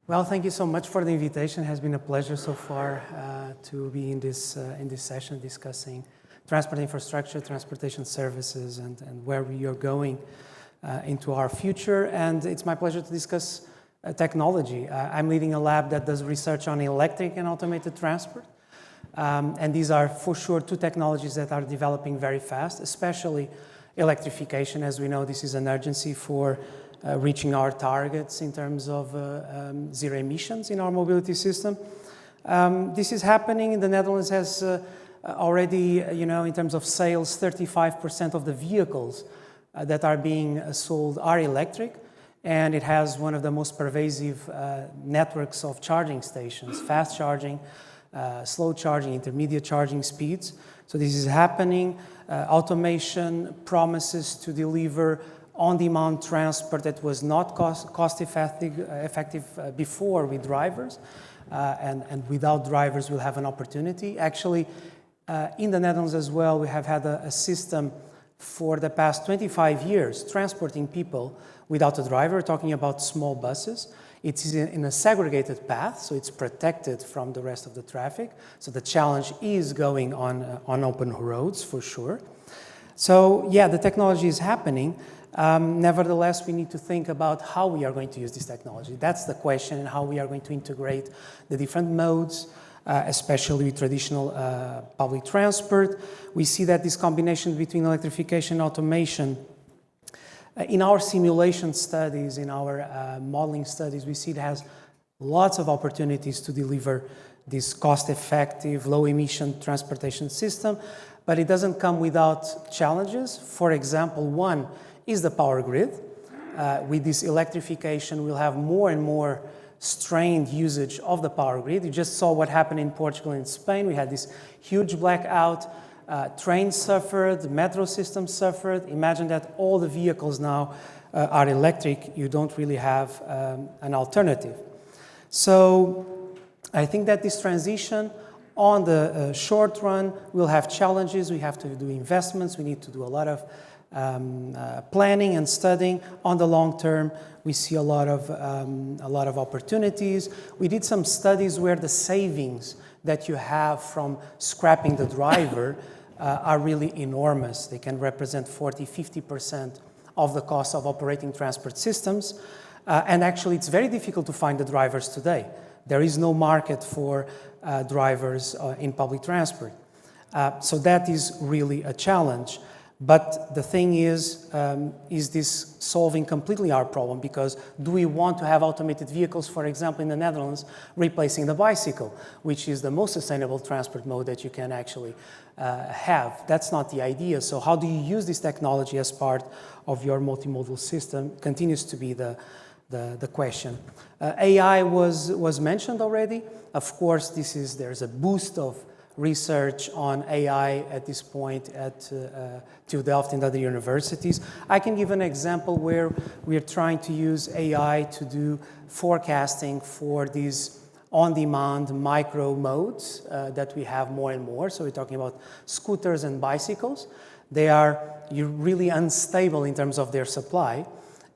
Well, thank you so much for the invitation. It has been a pleasure so far to be in this session discussing transport infrastructure, transportation services, and where we are going into our future. And it's my pleasure to discuss technology. I'm leading a lab that does research on electric and automated transport. And these are for sure two technologies that are developing very fast, especially electrification. As we know, this is an urgency for reaching our targets in terms of zero emissions in our mobility system. This is happening in the Netherlands has already, in terms of sales, 35% of the vehicles that are being sold are electric, and it has one of the most pervasive networks of charging stations, fast charging, slow charging, intermediate charging speeds. So this is happening. Automation promises to deliver on-demand transport that was not cost-effective before with drivers, and without drivers we'll have an opportunity. Actually, in the Netherlands as well, we have had a system for the past 25 years transporting people without a driver, talking about small buses. It's in a segregated path, so it's protected from the rest of the traffic. So the challenge is going on open roads for sure. So yeah, the technology is happening. Nevertheless, we need to think about how we are going to use this technology. That's the question, and how we are going to integrate the different modes, especially with traditional public transport. We see that this combination between electrification and automation, in our simulation studies, in our modeling studies, we see it has lots of opportunities to deliver this cost-effective, low-emission transportation system, but it doesn't come without challenges. For example, one is the power grid. With this electrification, we'll have more and more strained usage of the power grid. You just saw what happened in Portugal and Spain. We had this huge blackout. Trains suffered, metro systems suffered. Imagine that all the vehicles now are electric. You don't really have an alternative. So I think that this transition on the short run will have challenges. We have to do investments. We need to do a lot of planning and studying. On the long term, we see a lot of opportunities. We did some studies where the savings that you have from scrapping the driver are really enormous. They can represent 40–50% of the cost of operating transport systems. And actually, it's very difficult to find the drivers today. There is no market for drivers in public transport. So that is really a challenge. But the thing is this solving completely our problem? Because do we want to have automated vehicles, for example, in the Netherlands, replacing the bicycle, which is the most sustainable transport mode that you can actually have? That's not the idea. So how do you use this technology as part of your multimodal system continues to be the question. AI was mentioned already. Of course, there's a boost of research on AI at this point at TU Delft and other universities. I can give an example where we are trying to use AI to do forecasting for these on-demand micro modes that we have more and more. So we're talking about scooters and bicycles. They are really unstable in terms of their supply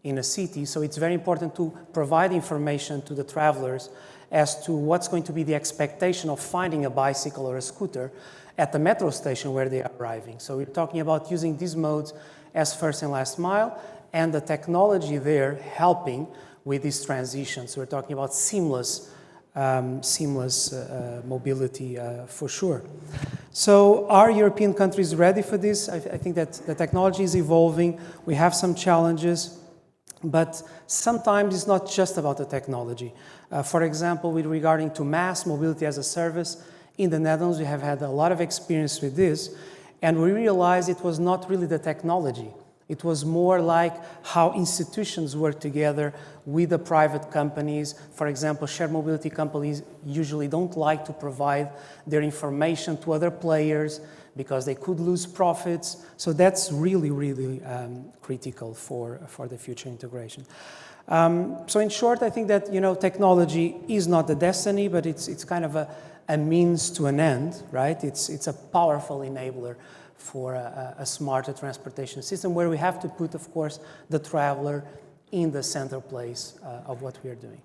in a city. So it's very important to provide information to the travelers as to what's going to be the expectation of finding a bicycle or a scooter at the metro station where they are arriving. So we're talking about using these modes as first and last mile, and the technology there helping with this transition. So we're talking about seamless mobility for sure. So are European countries ready for this? I think that the technology is evolving. We have some challenges. But sometimes it's not just about the technology. For example, regarding to mass mobility as a service, in the Netherlands, we have had a lot of experience with this, and we realized it was not really the technology. It was more like how institutions work together with the private companies. For example, shared mobility companies usually don't like to provide their information to other players because they could lose profits. So that's really, really critical for the future integration. So in short, I think that technology is not the destiny, but it's kind of a means to an end, right? It's a powerful enabler for a smarter transportation system where we have to put, of course, the traveler in the center place of what we are doing.